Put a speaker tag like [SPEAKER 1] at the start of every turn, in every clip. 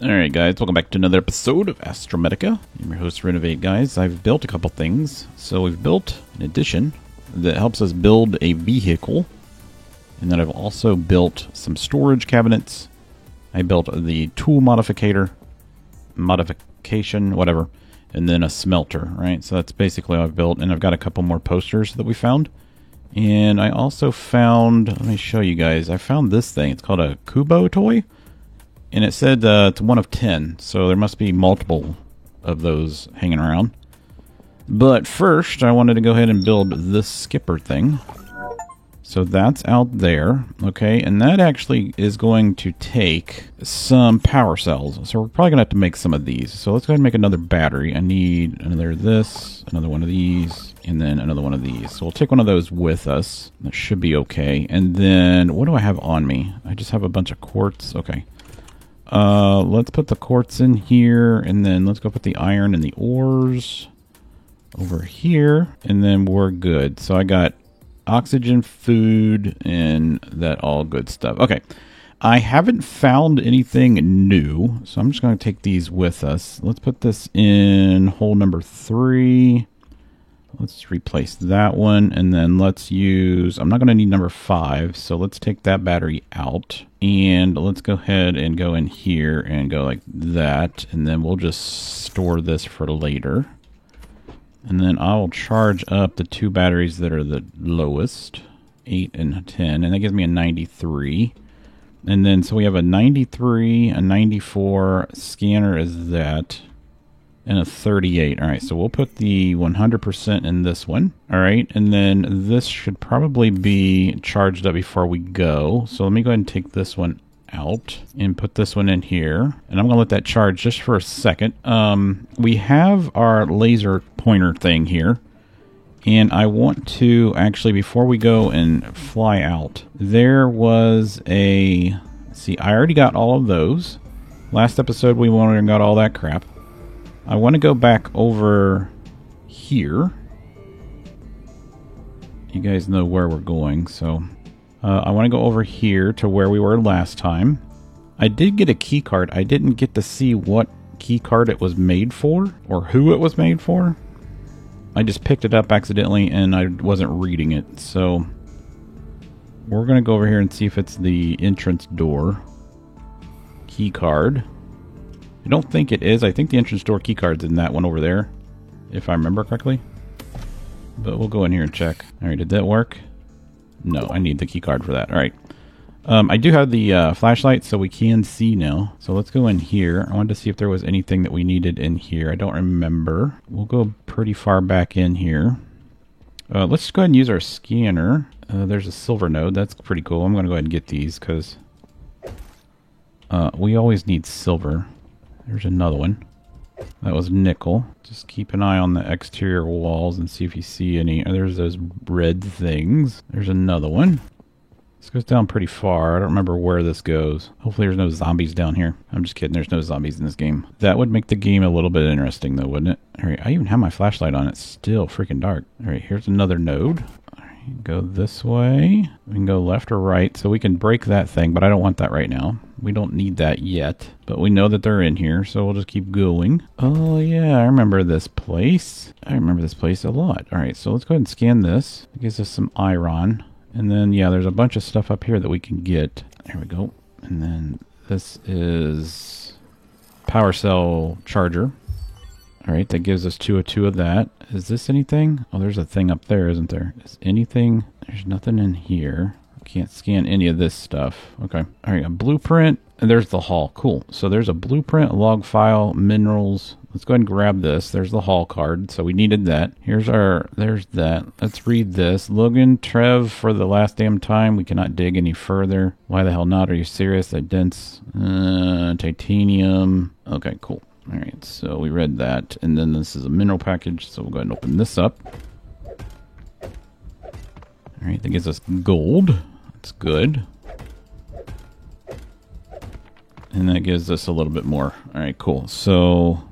[SPEAKER 1] Alright guys, welcome back to another episode of Astromedica. I'm your host, Renovate guys. I've built a couple things. So we've built an addition that helps us build a vehicle. And then I've also built some storage cabinets. I built the tool modification, whatever. And then a smelter, right? So that's basically what I've built. And I've got a couple more posters that we found. And I also found, let me show you guys. I found this thing. It's called a Kubo toy. And it said it's 1 of 10, so there must be multiple of those hanging around. But first, I wanted to go ahead and build this skipper thing. So that's out there, okay? And that actually is going to take some power cells. So we're probably going to have to make some of these. So let's go ahead and make another battery. I need another of this, another one of these, and then another one of these. So we'll take one of those with us. That should be okay. And then, what do I have on me? I just have a bunch of quartz. Okay. Let's put the quartz in here, and then let's go put the iron and the ores over here, and then we're good. So I got oxygen, food, and that all good stuff. Okay, I haven't found anything new, so I'm just going to take these with us. Let's put this in hole number 3. Let's replace that one, and then let's use, I'm not going to need number 5, so let's take that battery out, and let's go ahead and go in here and go like that, and then we'll just store this for later. And then I'll charge up the 2 batteries that are the lowest, 8 and 10, and that gives me a 93. And then, so we have a 93, a 94, scanner is that, and a 38. All right, so we'll put the 100% in this one. All right, and then this should probably be charged up before we go. So let me go ahead and take this one out and put this one in here. And I'm going to let that charge just for a second. We have our laser pointer thing here. And I want to actually, before we go and fly out, there was a... See, I already got all of those. Last episode, we went and got all that crap. I want to go back over here. You guys know where we're going, so I want to go over here to where we were last time. I did get a key card. I didn't get to see what key card it was made for or who it was made for. I just picked it up accidentally and I wasn't reading it, so we're going to go over here and see if it's the entrance door key card. I don't think it is. I think the entrance door keycard's in that one over there, if I remember correctly. But we'll go in here and check. Alright, did that work? No, I need the keycard for that. Alright. I do have the flashlight, so we can see now. So let's go in here. I wanted to see if there was anything that we needed in here. I don't remember. We'll go pretty far back in here. Let's go ahead and use our scanner. There's a silver node. That's pretty cool. I'm going to go ahead and get these, because we always need silver. There's another one. That was nickel. Just keep an eye on the exterior walls and see if you see any. There's those red things. There's another one. This goes down pretty far. I don't remember where this goes. Hopefully there's no zombies down here. I'm just kidding. There's no zombies in this game. That would make the game a little bit interesting though, wouldn't it? Alright, I even have my flashlight on. It's still freaking dark. Alright, here's another node. Go this way. We can go left or right, so we can break that thing, but I don't want that right now. We don't need that yet, but we know that they're in here, so we'll just keep going. Oh yeah, I remember this place. I remember this place a lot. Alright, so let's go ahead and scan this. It gives us some iron. And then, yeah, there's a bunch of stuff up here that we can get. There we go. And then this is power cell charger. Alright, that gives us 2 of 2 of that. Is this anything? Oh, there's a thing up there, isn't there? Is anything? There's nothing in here. I can't scan any of this stuff. Okay. Alright, a blueprint. And there's the hull. Cool. So there's a blueprint, a log file, minerals. Let's go ahead and grab this. There's the hull card. So we needed that. There's that. Let's read this. Logan, Trev, for the last damn time. We cannot dig any further. Why the hell not? Are you serious? That dense titanium. Okay, cool. All right, so we read that, and then this is a mineral package, so we'll go ahead and open this up. All right, that gives us gold. That's good. And that gives us a little bit more. All right, cool. So,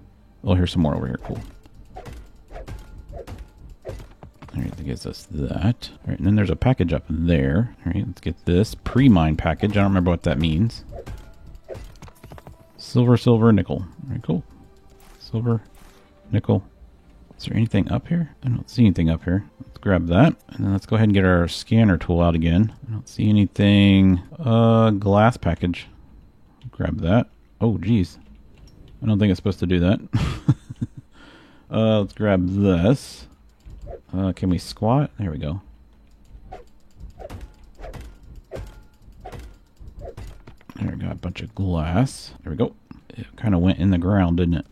[SPEAKER 1] oh, here's some more over here. Cool. All right, that gives us that. All right, and then there's a package up there. All right, let's get this pre-mine package. I don't remember what that means. Silver, silver, nickel. All right, cool. Silver, nickel. Is there anything up here? I don't see anything up here. Let's grab that. And then let's go ahead and get our scanner tool out again. I don't see anything. Glass package. Grab that. Oh, geez. I don't think it's supposed to do that. Let's grab this. Can we squat? There we go. There we got a bunch of glass. There we go. It kind of went in the ground, didn't it?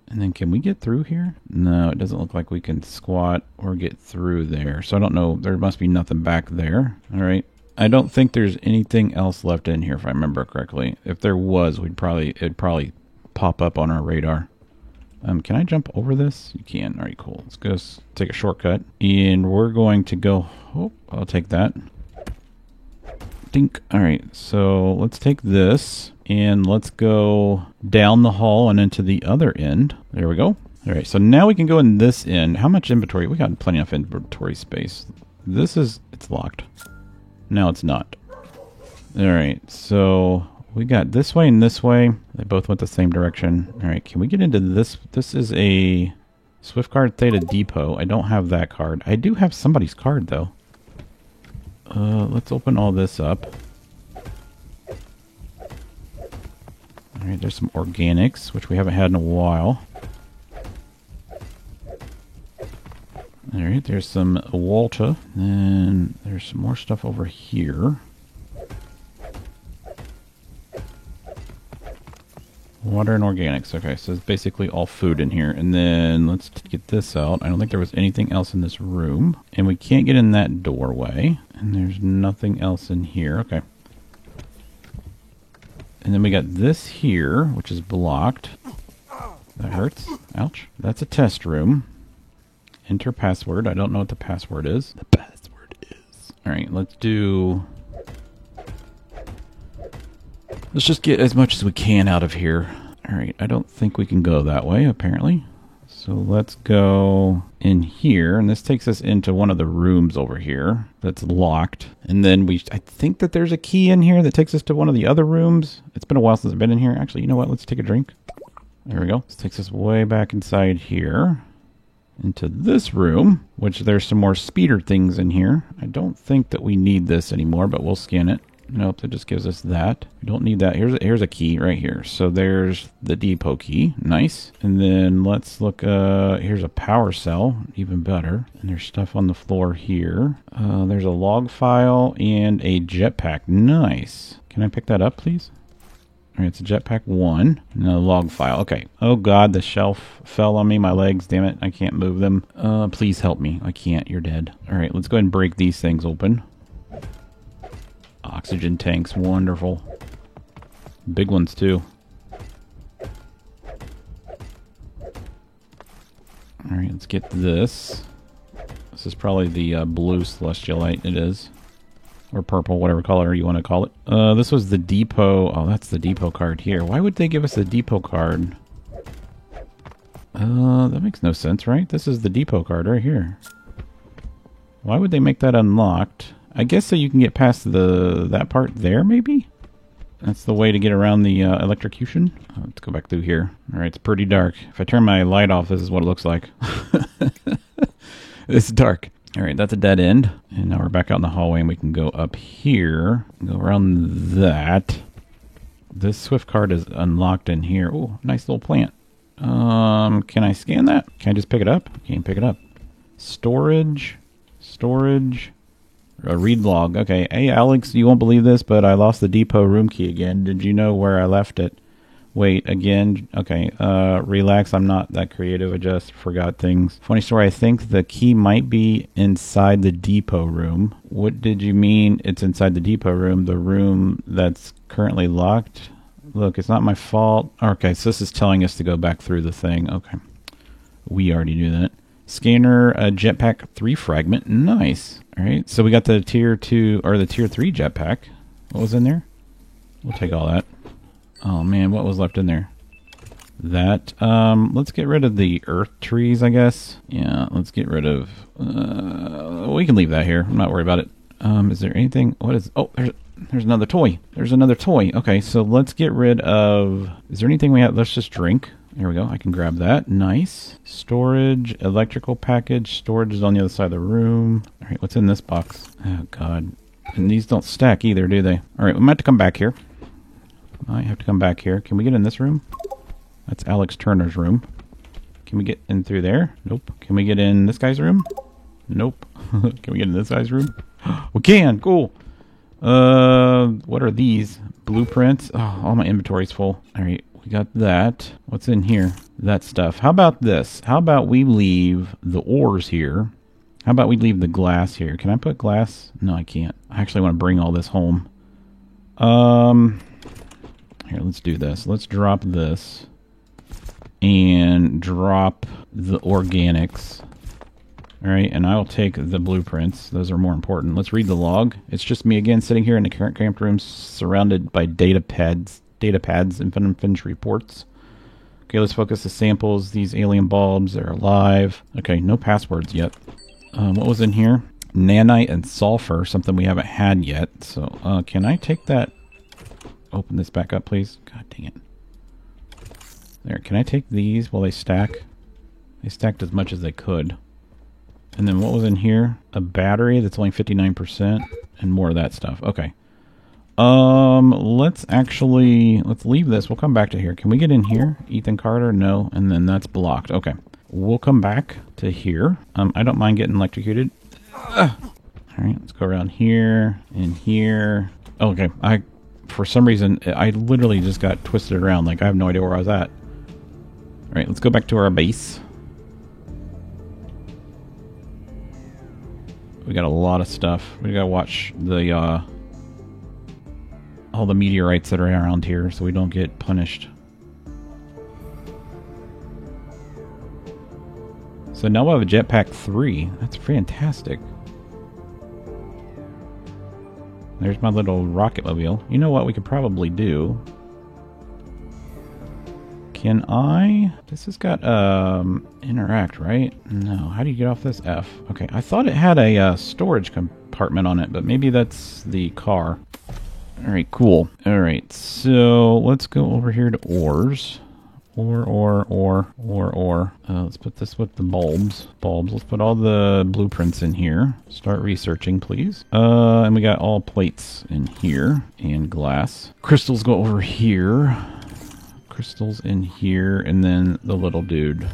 [SPEAKER 1] And then can we get through here? No, it doesn't look like we can squat or get through there. So I don't know. There must be nothing back there. All right. I don't think there's anything else left in here if I remember correctly. If there was, it'd probably pop up on our radar. Can I jump over this? You can. All right, cool. Let's go take a shortcut. And we're going to go... Oh, I'll take that. Dink. All right, so let's take this. And let's go down the hall and into the other end. There we go. All right, so now we can go in this end. How much inventory? We got plenty of inventory space. This is... It's locked. Now it's not. All right, so... We got this way and this way. They both went the same direction. All right, can we get into this? This is a Swiftcard Theta Depot. I don't have that card. I do have somebody's card, though. Let's open all this up. All right, there's some organics, which we haven't had in a while. All right, there's some Walta. And there's some more stuff over here. Water and organics. Okay, so it's basically all food in here. And then let's get this out. I don't think there was anything else in this room. And we can't get in that doorway. And there's nothing else in here. Okay. And then we got this here, which is blocked. That hurts. Ouch. That's a test room. Enter password. I don't know what the password is. The password is... Alright, let's do... Let's just get as much as we can out of here. Alright, I don't think we can go that way, apparently. So let's go in here, and this takes us into one of the rooms over here that's locked. And then I think that there's a key in here that takes us to one of the other rooms. It's been a while since I've been in here. Actually, you know what? Let's take a drink. There we go. This takes us way back inside here. Into this room, which there's some more speeder things in here. I don't think that we need this anymore, but we'll scan it. Nope, that just gives us that. We don't need that. Here's a key right here. So there's the depot key. Nice. And then let's look. Here's a power cell. Even better. And there's stuff on the floor here. There's a log file and a jetpack. Nice. Can I pick that up, please? All right, it's a jetpack 1 and a log file. Okay. Oh, God, the shelf fell on me. My legs, damn it. I can't move them. Please help me. I can't. You're dead. All right, let's go ahead and break these things open. Oxygen tanks, wonderful. Big ones, too. Alright, let's get this. This is probably the blue celestialite, it is. Or purple, whatever color you want to call it. This was the depot. Oh, that's the depot card here. Why would they give us a depot card? That makes no sense, right? This is the depot card right here. Why would they make that unlocked? I guess so you can get past that part there, maybe? That's the way to get around the electrocution. Let's go back through here. Alright, it's pretty dark. If I turn my light off, this is what it looks like. It's dark. Alright, that's a dead end. And now we're back out in the hallway and we can go up here. Go around that. This Swift card is unlocked in here. Oh, nice little plant. Can I scan that? Can I just pick it up? Can't pick it up. Storage. A read log. Okay. Hey, Alex, you won't believe this, but I lost the depot room key again. Did you know where I left it? Wait, again? Okay. Relax. I'm not that creative. I just forgot things. Funny story. I think the key might be inside the depot room. What did you mean it's inside the depot room? The room that's currently locked? Look, it's not my fault. Okay, so this is telling us to go back through the thing. Okay. We already knew that. Scanner, jetpack 3 fragment. Nice. All right, so we got the tier 2 or the tier 3 jetpack. What was in there? We'll take all that. Oh man, what was left in there? That. Let's get rid of the earth trees, I guess. Yeah, let's get rid of. We can leave that here. I'm not worried about it. Is there anything? What is? Oh, there's There's another toy. There's another toy. Okay, so let's get rid of... Is there anything we have? Let's just drink. There we go. I can grab that. Nice. Storage, electrical package. Storage is on the other side of the room. All right, what's in this box? Oh, God. And these don't stack either, do they? All right, we might have to come back here. Might have to come back here. Can we get in this room? That's Alex Turner's room. Can we get in through there? Nope. Can we get in this guy's room? Nope. Can we get in this guy's room? We can. Cool. What are these? Blueprints? Oh, all my inventory's full. All right, we got that. What's in here? That stuff. How about this? How about we leave the ores here? How about we leave the glass here? Can I put glass? No, I can't. I actually want to bring all this home. Here, let's do this. Let's drop this. And drop the organics. Alright, and I will take the blueprints. Those are more important. Let's read the log. It's just me again sitting here in the current cramped room surrounded by data pads and unfinished reports. Okay, let's focus the samples. These alien bulbs, they're alive. Okay, no passwords yet. What was in here? Nanite and sulfur, something we haven't had yet. So, can I take that? Open this back up, please. God dang it. There, can I take these while they stack? They stacked as much as they could. And then what was in here? A battery that's only 59% and more of that stuff. Okay. Let's leave this. We'll come back to here. Can we get in here? Ethan Carter? No. And then that's blocked. Okay. We'll come back to here. I don't mind getting electrocuted. All right, let's go around here and here. Okay. For some reason, I literally just got twisted around. Like, I have no idea where I was at. All right, let's go back to our base. We got a lot of stuff. We gotta watch the all the meteorites that are around here so we don't get punished. So now we'll have a jetpack 3. That's fantastic. There's my little rocket mobile. You know what we could probably do? Can I... This has got, interact, right? No. How do you get off this? F. Okay. I thought it had a storage compartment on it, but maybe that's the car. Alright, cool. Alright, so let's go over here to ores. Ore. Let's put this with the bulbs. Let's put all the blueprints in here. Start researching, please. And we got all plates in here. And glass. Crystals go over here. Crystals in here, and then the little dude.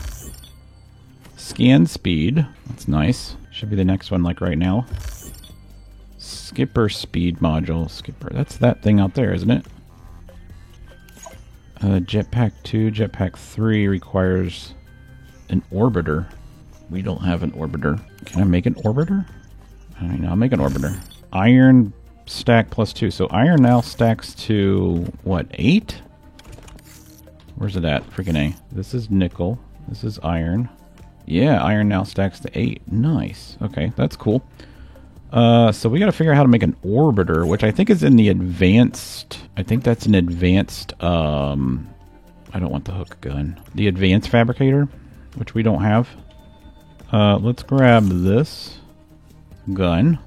[SPEAKER 1] Scan speed. That's nice. Should be the next one, like right now. Skipper speed module. Skipper. That's that thing out there, isn't it? Jetpack 2, Jetpack 3 requires an orbiter. We don't have an orbiter. Can I make an orbiter? Alright, I'll make an orbiter. Iron stack +2. So iron now stacks to, what, 8? Where's it at? Freaking A. This is nickel. This is iron. Yeah, iron now stacks to 8. Nice. Okay, that's cool. So we gotta figure out how to make an orbiter, which I think is in the advanced... I think that's an advanced, I don't want the hook gun. The advanced fabricator, which we don't have. Let's grab this gun.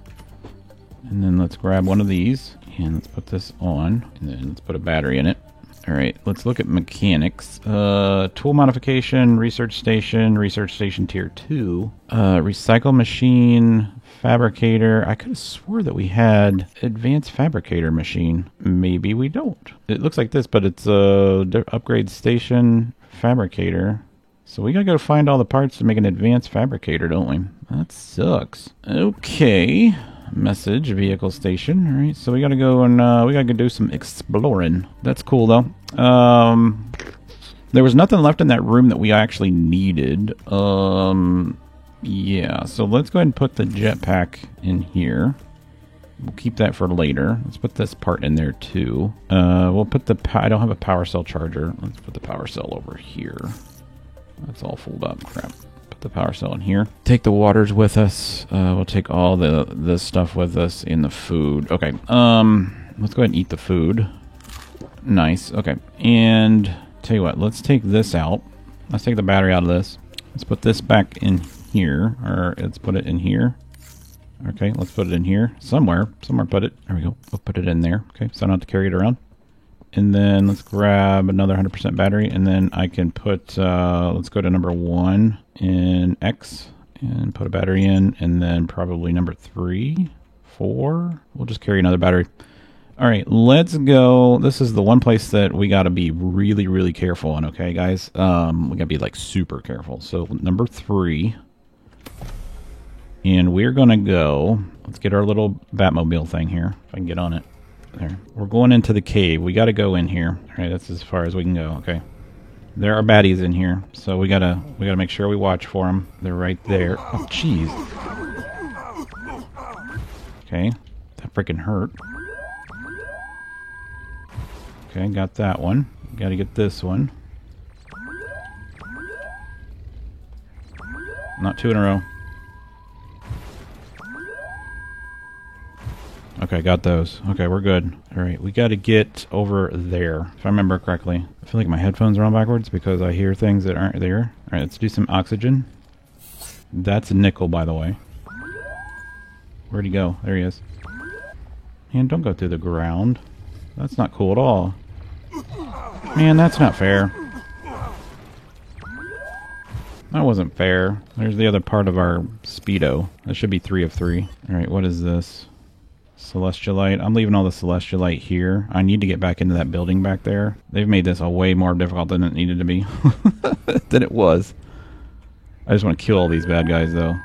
[SPEAKER 1] And then let's grab one of these. And let's put this on. And then let's put a battery in it. Alright, let's look at mechanics. Tool modification, research station tier 2. Recycle machine, fabricator. I could have swore that we had advanced fabricator machine. Maybe we don't. It looks like this, but it's upgrade station fabricator. So we gotta go find all the parts to make an advanced fabricator, don't we? That sucks. Okay. Message, vehicle station. Alright, so we gotta go and we gotta go do some exploring. That's cool though. There was nothing left in that room that we actually needed. Yeah, so let's go ahead and put the jetpack in here. We'll keep that for later. Let's put this part in there too. We'll put the I don't have a power cell charger. Let's put the power cell over here. That's all folded up. Crap. The power cell in here. Take the waters with us. We'll take all the stuff with us in the food. Okay. Let's go ahead and eat the food. Nice. Okay. And tell you what, let's take this out. Let's take the battery out of this. Let's put this back in here, or let's put it in here. Okay, let's put it in here. Somewhere put it. There we go. We'll put it in there. Okay, so I don't have to carry it around. And then let's grab another 100% battery, and then I can put, let's go to number 1 in X, and put a battery in, and then probably number 3, 4. We'll just carry another battery. All right, let's go. This is the one place that we got to be really, really careful on, okay, guys? We got to be, like, super careful. So, number 3. And we're going to go, let's get our little Batmobile thing here, if I can get on it. There. We're going into the cave. We got to go in here. All right, that's as far as we can go. Okay. There are baddies in here, so we gotta make sure we watch for them. They're right there. Oh, jeez. Okay, that freaking hurt. Okay, got that one. Got to get this one. Not 2 in a row. Okay, got those. Okay, we're good. Alright, we got to get over there, if I remember correctly. I feel like my headphones are on backwards because I hear things that aren't there. Alright, let's do some oxygen. That's a nickel, by the way. Where'd he go? There he is. Man, don't go through the ground. That's not cool at all. Man, that's not fair. That wasn't fair. There's the other part of our Speedo. That should be 3 of 3. Alright, what is this? Celestialite. I'm leaving all the Celestialite here. I need to get back into that building back there. They've made this a way more difficult than it needed to be. Than it was. I just want to kill all these bad guys, though.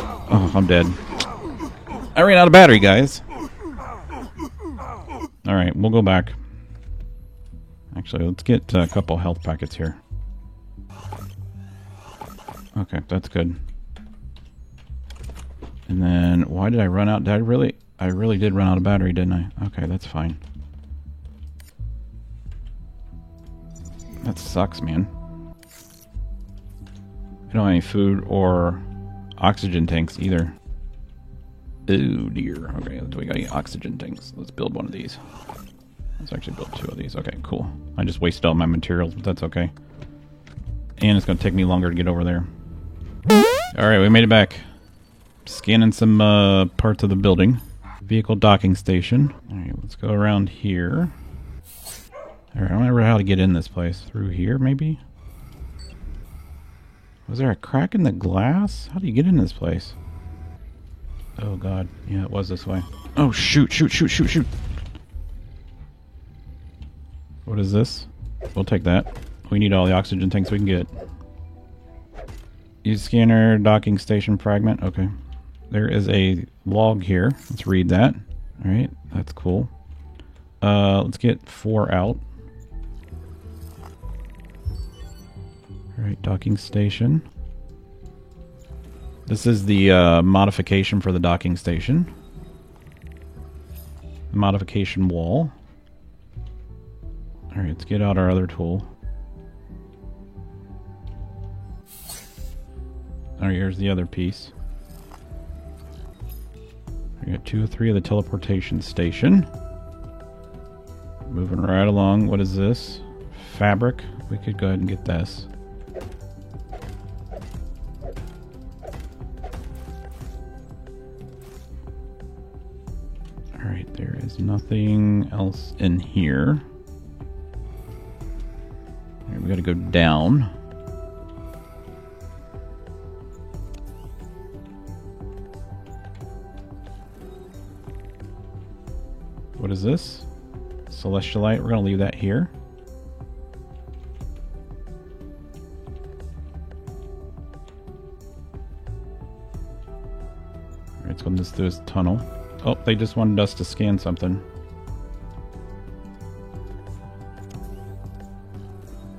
[SPEAKER 1] Oh, I'm dead. I ran out of battery, guys. Alright, we'll go back. Actually, let's get a couple health packets here. Okay, that's good. And then, why did I run out? Did I really did run out of battery, didn't I? Okay, that's fine. That sucks, man. I don't have any food or oxygen tanks either. Oh dear. Okay, do we got any oxygen tanks? Let's build one of these. Let's actually build 2 of these. Okay, cool. I just wasted all my materials, but that's okay. And it's going to take me longer to get over there. Alright, we made it back. Scanning some parts of the building. Vehicle docking station. Alright, let's go around here. Alright, I don't remember how to get in this place. Through here, maybe? Was there a crack in the glass? How do you get in this place? Oh god. Yeah, it was this way. Oh, shoot, shoot, shoot, shoot, shoot. What is this? We'll take that. We need all the oxygen tanks we can get. Use scanner, docking station fragment. Okay. There is a log here. Let's read that. Alright, that's cool. Let's get 4 out. Alright, docking station. This is the modification for the docking station. Modification wall. Alright, let's get out our other tool. Alright, here's the other piece. We got 2 or 3 of the teleportation station. Moving right along. What is this? Fabric. We could go ahead and get this. Alright, there is nothing else in here. Alright, we gotta go down. What is this? Celestialite. We're going to leave that here. Alright, let's go through this tunnel. Oh, they just wanted us to scan something.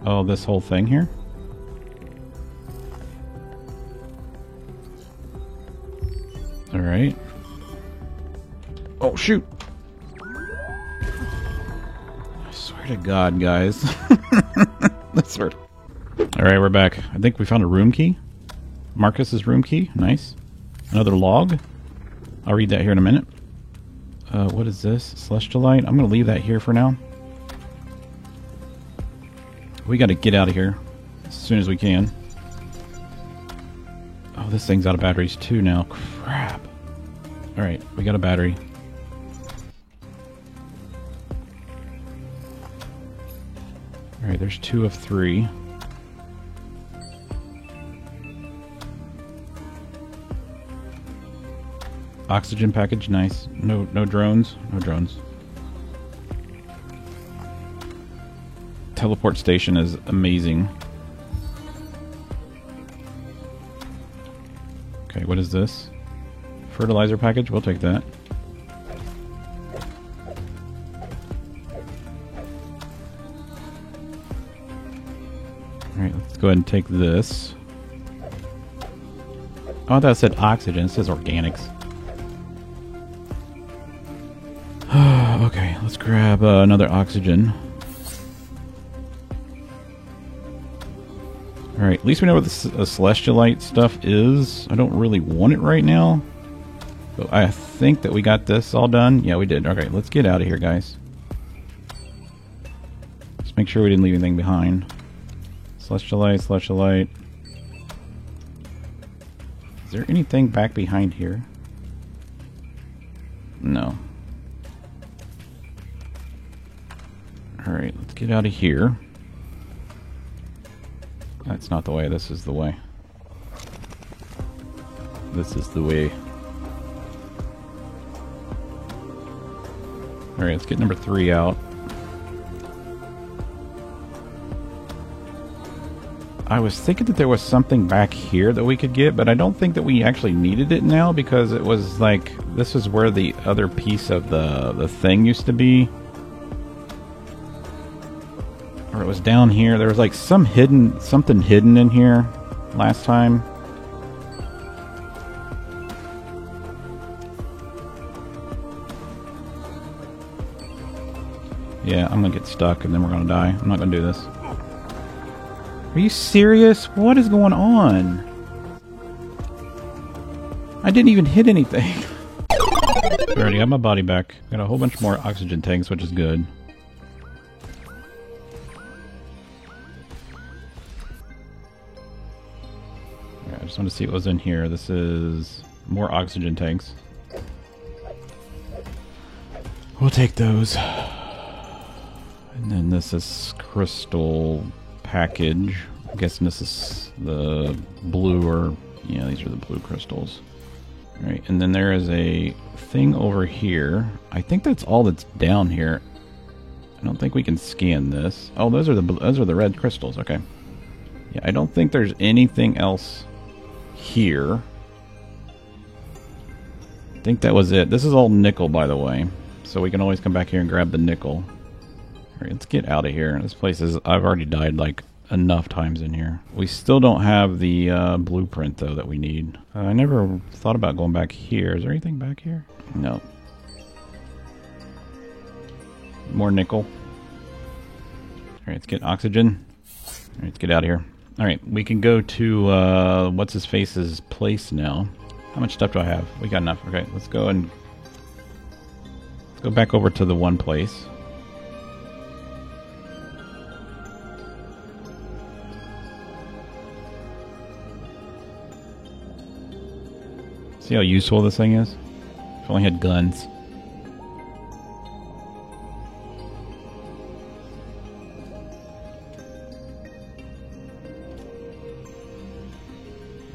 [SPEAKER 1] Oh, this whole thing here? Alright. Oh, shoot! To God, guys. That's weird. Alright, we're back. I think we found a room key. Marcus's room key. Nice. Another log. I'll read that here in a minute. What is this? Celestialite. I'm going to leave that here for now. We got to get out of here as soon as we can. Oh, Oh, this thing's out of batteries too now. Crap. Alright, we got a battery. Alright, there's 2 of 3. Oxygen package, nice. No drones. No drones. Teleport station is amazing. Okay, what is this? Fertilizer package, we'll take that. Alright, let's go ahead and take this. Oh, I thought it said oxygen. It says organics. Okay, let's grab another oxygen. Alright, at least we know what the Celestialite stuff is. I don't really want it right now. But I think that we got this all done. Yeah, we did. Okay, let's get out of here, guys. Just make sure we didn't leave anything behind. Celestialite, Celestialite. Is there anything back behind here? No. Alright, let's get out of here. That's not the way, this is the way. This is the way. Alright, let's get number 3 out. I was thinking that there was something back here that we could get, but I don't think that we actually needed it now because it was like, this is where the other piece of the thing used to be. Or it was down here. There was like something hidden in here last time. Yeah, I'm gonna get stuck and then we're gonna die. I'm not gonna do this. Are you serious? What is going on? I didn't even hit anything. I already got my body back. Got a whole bunch more oxygen tanks, which is good. I just want to see what was in here. This is more oxygen tanks. We'll take those. And then this is crystal package. I'm guessing this is the blue or... yeah, these are the blue crystals. Alright, and then there is a thing over here. I think that's all that's down here. I don't think we can scan this. Oh, those are the red crystals. Okay. Yeah, I don't think there's anything else here. I think that was it. This is all nickel, by the way. So we can always come back here and grab the nickel. Alright, let's get out of here. This place is... I've already died like enough times in here. We still don't have the blueprint though that we need. I never thought about going back here. Is there anything back here? No. More nickel. Alright, let's get oxygen. Alright, let's get out of here. Alright, we can go to what's his face's place now. How much stuff do I have? We got enough. Okay, let's go and let's go back over to the one place. See how useful this thing is? If I only had guns.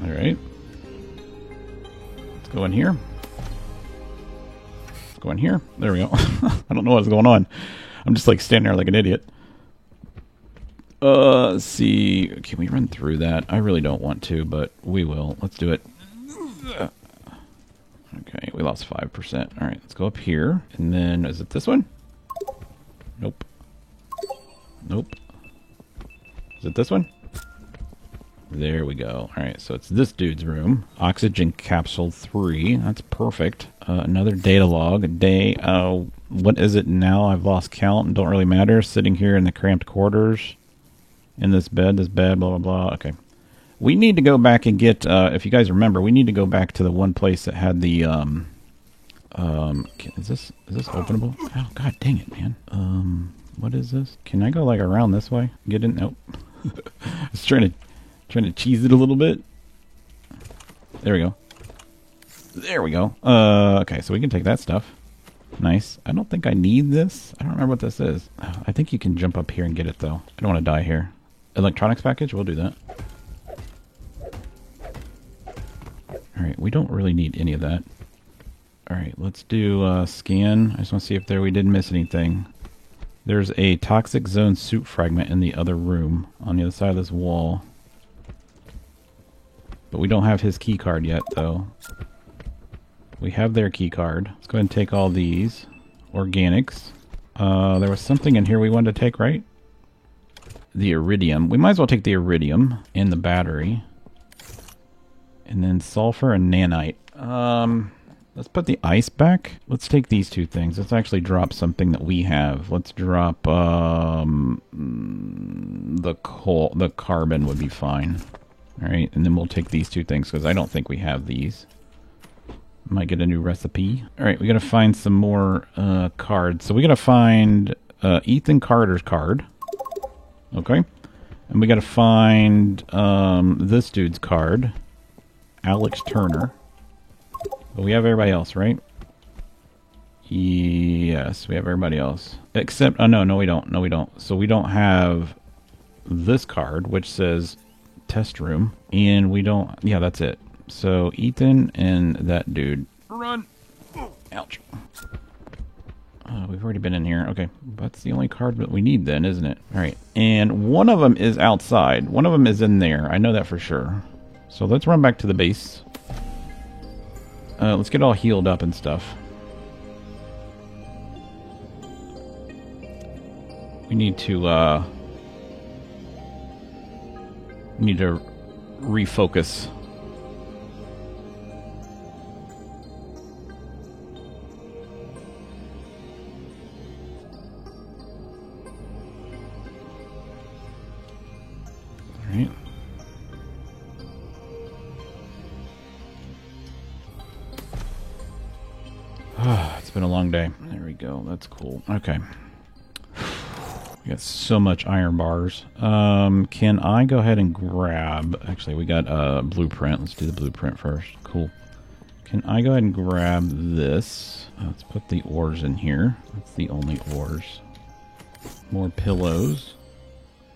[SPEAKER 1] Alright. Let's go in here. Let's go in here. There we go. I don't know what's going on. I'm just like standing there like an idiot. Let's see. Can we run through that? I really don't want to, but we will. Let's do it. Okay, we lost 5%. Alright, let's go up here. And then, is it this one? Nope. Nope. Is it this one? There we go. Alright, so it's this dude's room. Oxygen capsule 3. That's perfect. Another data log. What is it now? I've lost count and don't really matter. Sitting here in the cramped quarters. In this bed, blah, blah, blah. Okay. We need to go back and get, if you guys remember, we need to go back to the one place that had the, is this openable? Oh, god dang it, man. What is this? Can I go, like, around this way? Get in? Nope. I was trying to cheese it a little bit. There we go. There we go. Okay, so we can take that stuff. Nice. I don't think I need this. I don't remember what this is. I think you can jump up here and get it, though. I don't want to die here. Electronics package? We'll do that. Alright, we don't really need any of that. Alright, let's do scan. I just want to see if we didn't miss anything. There's a toxic zone suit fragment in the other room on the other side of this wall. But we don't have his key card yet, though. We have their key card. Let's go ahead and take all these. Organics. There was something in here we wanted to take, right? The iridium. We might as well take the iridium and the battery. And then sulfur and nanite. Let's put the ice back. Let's take these two things. Let's actually drop something that we have. Let's drop the coal. The carbon would be fine. Alright, and then we'll take these two things because I don't think we have these. Might get a new recipe. Alright, we gotta find some more cards. So we gotta find Ethan Carter's card. Okay. And we gotta find this dude's card. Alex Turner. But we have everybody else, right? Yes, we have everybody else. Except, oh no, we don't. No, we don't. So we don't have this card, which says test room. And we don't, yeah, that's it. So Ethan and that dude. Run! Ouch. We've already been in here. Okay, that's the only card that we need then, isn't it? Alright, and one of them is outside. One of them is in there. I know that for sure. So let's run back to the base. Let's get all healed up and stuff. We need to refocus. All right. It's been a long day. There we go. That's cool. Okay. We got so much iron bars. Can I go ahead and grab... Actually, we got a blueprint. Let's do the blueprint first. Cool. Can I go ahead and grab this? Let's put the ores in here. That's the only ores. More pillows.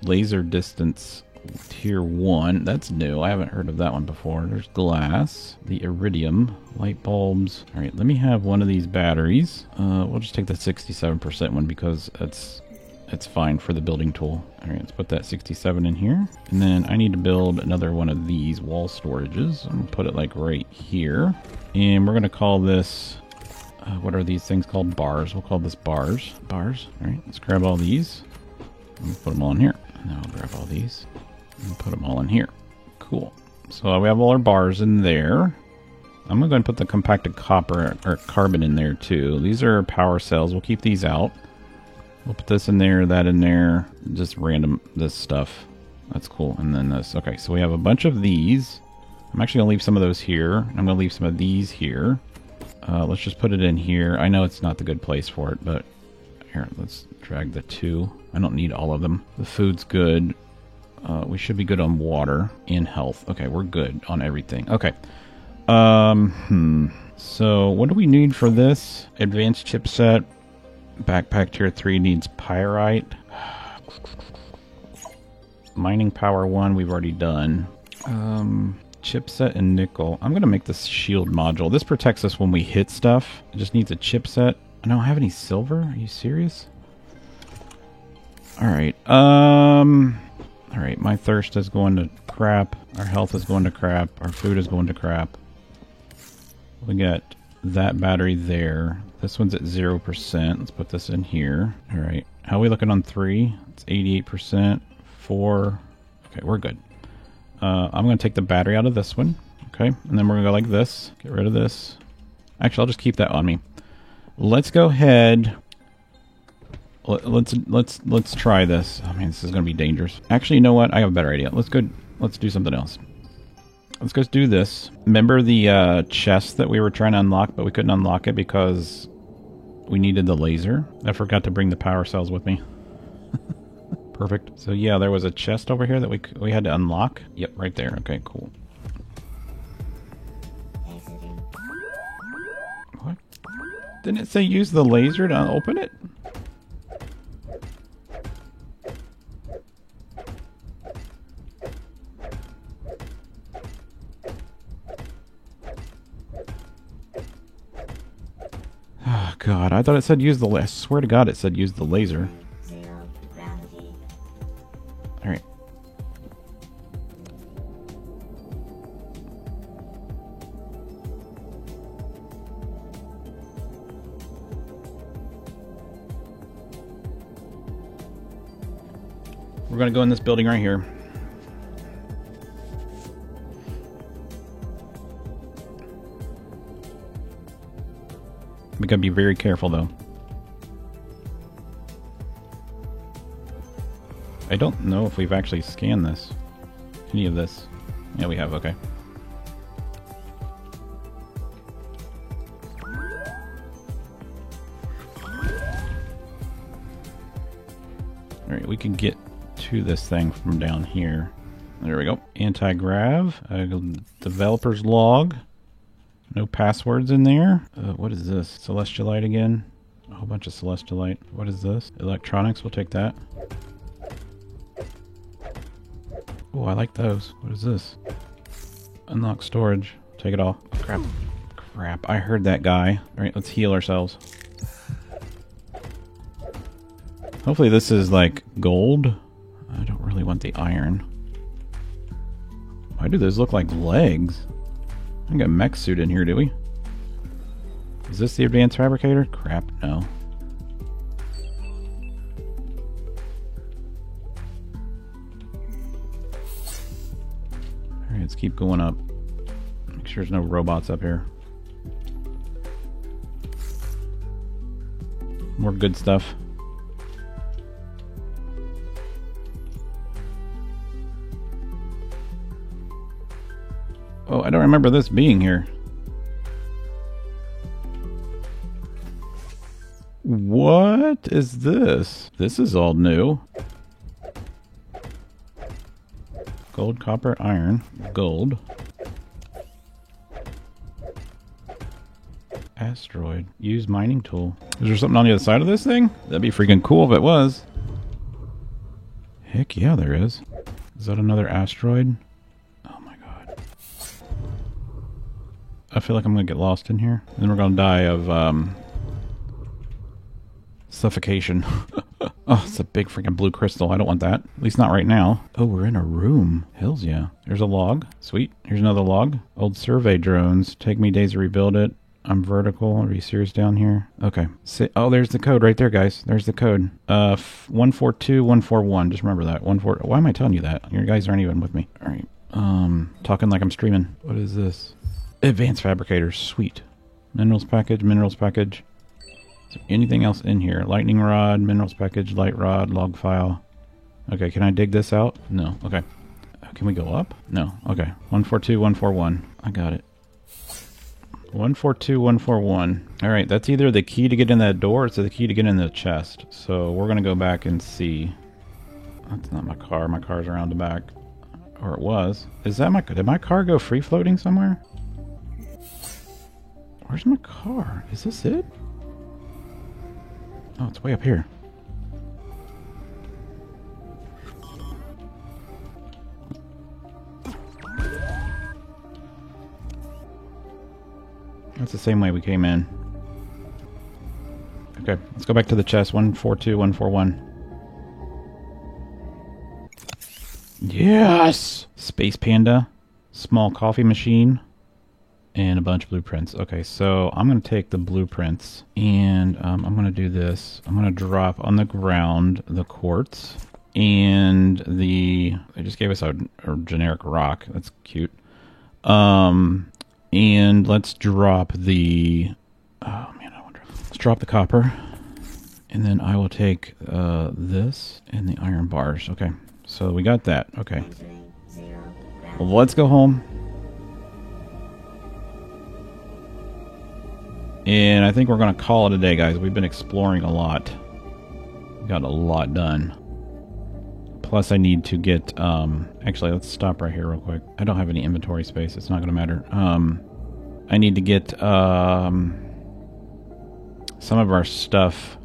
[SPEAKER 1] Laser distance tier 1. That's new. I haven't heard of that one before. There's glass. The iridium. Light bulbs. Alright, let me have one of these batteries. We'll just take the 67% one because it's fine for the building tool. Alright, let's put that 67 in here. And then I need to build another one of these wall storages. I'm going to put it like right here. And we're going to call this... what are these things called? Bars. We'll call this bars. Bars. Alright, let's grab all these. And put them all in here. And now I'll grab all these. And put them all in here. Cool. So we have all our bars in there. I'm going to go ahead and put the compacted copper or carbon in there too. These are power cells. We'll keep these out. We'll put this in there, that in there. Just random this stuff. That's cool. And then this. Okay, so we have a bunch of these. I'm actually going to leave some of those here. I'm going to leave some of these here. Let's just put it in here. I know it's not the good place for it, but here, let's drag the 2. I don't need all of them. The food's good. We should be good on water and health. Okay, we're good on everything. Okay. So what do we need for this? Advanced chipset. Backpack tier 3 needs pyrite. Mining power 1 we've already done. Chipset and nickel. I'm gonna make this shield module. This protects us when we hit stuff. It just needs a chipset. I don't have any silver. Are you serious? Alright. Alright, my thirst is going to crap. Our health is going to crap. Our food is going to crap. We got that battery there. This one's at 0%. Let's put this in here. Alright. How are we looking on 3? It's 88%. 4. Okay, we're good. I'm going to take the battery out of this one. Okay, and then we're going to go like this. Get rid of this. Actually, I'll just keep that on me. Let's go ahead... Let's try this. Oh man, this is gonna be dangerous. Actually, you know what? I have a better idea. Let's do something else. Let's go do this. Remember the chest that we were trying to unlock, but we couldn't unlock it because we needed the laser? I forgot to bring the power cells with me. Perfect. So yeah, there was a chest over here that we had to unlock. Yep, right there. Okay, cool. Didn't it say use the laser to open it? Oh, God. I thought it said use the laser. I swear to God it said use the laser. Alright. We're going to go in this building right here. We gotta be very careful, though. I don't know if we've actually scanned this. Any of this. Yeah, we have, okay. Alright, we can get to this thing from down here. There we go. Anti-grav. Developer's log. No passwords in there. What is this? Celestialite again? A whole bunch of Celestialite. What is this? Electronics, we'll take that. Oh, I like those. What is this? Unlock storage. Take it all. Oh, crap. Crap, I heard that guy. Alright, let's heal ourselves. Hopefully this is like gold. I don't really want the iron. Why do those look like legs? I got a mech suit in here, do we? Is this the advanced fabricator? Crap, no. Alright, let's keep going up. Make sure there's no robots up here. More good stuff. Oh, I don't remember this being here. What is this? This is all new. Gold, copper, iron, gold. Asteroid. Use mining tool. Is there something on the other side of this thing? That'd be freaking cool if it was. Heck yeah, there is. Is that another asteroid? I feel like I'm gonna get lost in here. Then we're gonna die of suffocation. Oh, it's a big freaking blue crystal. I don't want that. At least not right now. Oh, we're in a room. Hells yeah. There's a log. Sweet. Here's another log. Old survey drones. Take me days to rebuild it. I'm vertical. Are you serious down here? Okay. Oh, there's the code right there, guys. There's the code. 142141. Just remember that. 14. Why am I telling you that? You guys aren't even with me. All right. Talking like I'm streaming. What is this? Advanced fabricators, sweet. Minerals package, minerals package. Is there anything else in here? Lightning rod, minerals package, light rod, log file. Okay, can I dig this out? No. Okay. Can we go up? No. Okay. 142141. I got it. 142141. Alright, that's either the key to get in that door or it's the key to get in the chest. So we're gonna go back and see. That's not my car. My car's around the back. Or it was. Is that my... Did my car go free floating somewhere? Where's my car? Is this it? Oh, it's way up here. That's the same way we came in. Okay, let's go back to the chest. 142141. Yes! Space Panda. Small coffee machine. And a bunch of blueprints. Okay, so I'm going to take the blueprints and I'm going to do this. I'm going to drop on the ground the quartz and they just gave us a generic rock. That's cute. And let's drop the, oh man, let's drop the copper. And then I will take this and the iron bars. Okay, so we got that. Okay. Well, let's go home. And I think we're going to call it a day, guys. We've been exploring a lot. Got a lot done. Plus, I need to get... actually, let's stop right here real quick. I don't have any inventory space. It's not going to matter. I need to get some of our stuff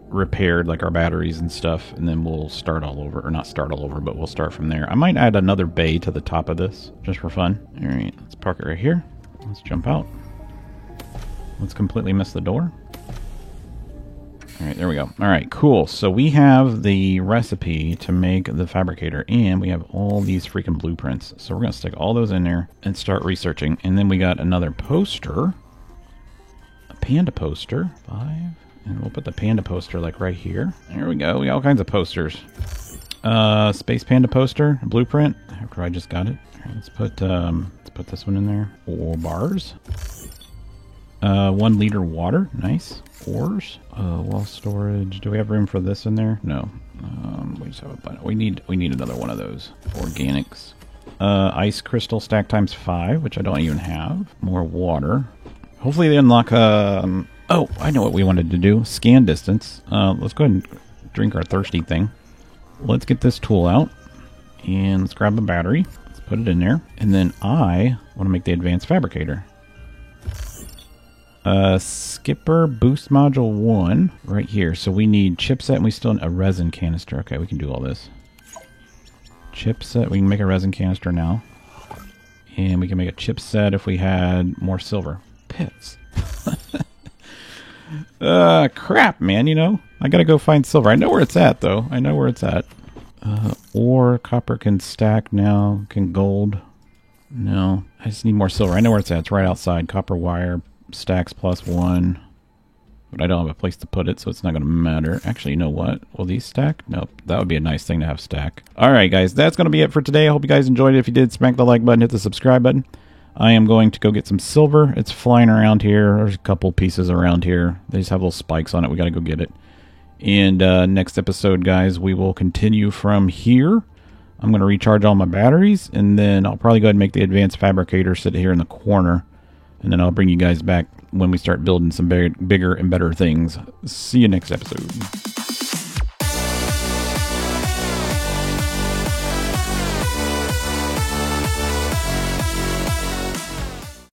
[SPEAKER 1] repaired, like our batteries and stuff, and then we'll start all over. Or not start all over, but we'll start from there. I might add another bay to the top of this, just for fun. Alright, let's park it right here. Let's jump out. Let's completely miss the door. Alright, there we go. Alright, cool. So we have the recipe to make the fabricator, and we have all these freaking blueprints. So we're going to stick all those in there and start researching. And then we got another poster. A panda poster. 5. And we'll put the panda poster like right here. There we go. We got all kinds of posters. Space panda poster, a blueprint. After I just got it. Right, let's put this one in there. Ore bars. 1 liter water. Nice. Ores. Wall storage. Do we have room for this in there? No. We just have a bunch. We need another one of those. Organics. Ice crystal stack times 5, which I don't even have. More water. Hopefully they unlock oh, I know what we wanted to do. Scan distance. Let's go ahead and drink our thirsty thing. Let's get this tool out. And let's grab a battery. Let's put it in there. And then I want to make the advanced fabricator. Skipper boost module 1 right here. So we need chipset and we still need a resin canister. Okay, we can do all this. Chipset, we can make a resin canister now. And we can make a chipset if we had more silver. Pits. Crap, man, you know. I gotta go find silver. I know where it's at, though. I know where it's at. Ore, copper can stack now. Can gold. No, I just need more silver. I know where it's at. It's right outside. Copper wire stacks +1. But I don't have a place to put it, so it's not going to matter. Actually, you know what? Will these stack? Nope. That would be a nice thing to have stack. Alright, guys. That's going to be it for today. I hope you guys enjoyed it. If you did, smack the like button, hit the subscribe button. I am going to go get some silver. It's flying around here. There's a couple pieces around here. They just have little spikes on it. We got to go get it. And next episode, guys, we will continue from here. I'm going to recharge all my batteries, and then I'll probably go ahead and make the advanced fabricator sit here in the corner. And then I'll bring you guys back when we start building some bigger and better things. See you next episode.